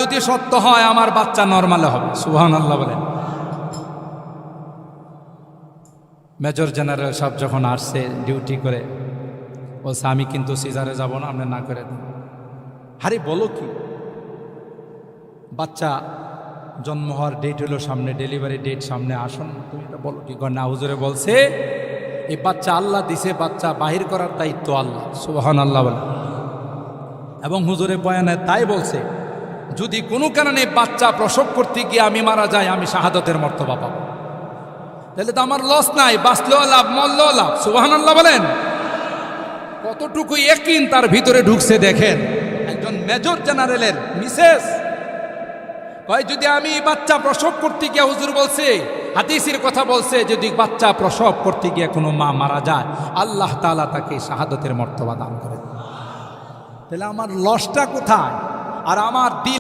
যদি সত্য হয় আমার বাচ্চা নরমালে হবে, সুবহানাল্লাহ বলেন। মেজর জেনারেল সাহেব যখন আসছে ডিউটি করে, বলছে আমি কিন্তু সিজারে যাব না, আপনি না করে দেন। আরে বলো কি, বাচ্চা জন্ম হওয়ার ডেট হলো সামনে, ডেলিভারি ডেট সামনে, আসুন তুমি এটা বলো কি? না হুজুরে বলছে এই বাচ্চা আল্লাহ দিছে, বাচ্চা বাহির করার দায়িত্ব আল্লাহ, সুবহানাল্লাহ বলেন। এবং হুজুরে বয়ানে তাই বলছে, যদি কোনো কারণে বাচ্চা প্রসব করতে গিয়ে আমি মারা যাই, আমি শাহাদাতের মর্তবা পাবো, তাহলে তো আমার লস নাই, বাঁচলেও লাভ মরলেও লাভ, সুবহানাল্লাহ বলেন। কতটুকু ইয়াকিন তার ভিতরে ঢুকছে দেখেন। একজন মেজর জেনারেলের মিসেস কয়, যদি আমি বাচ্চা প্রসব করতে গিয়ে, হুজুর বলছে হাদিসের কথা বলছে, যদি বাচ্চা প্রসব করতে গিয়ে কোনো মা মারা যায়, আল্লাহ তাআলা তাকে শাহাদাতের মর্তবা দান করেন। তাহলে আমার লসটা কোথায়? আর আমার দিল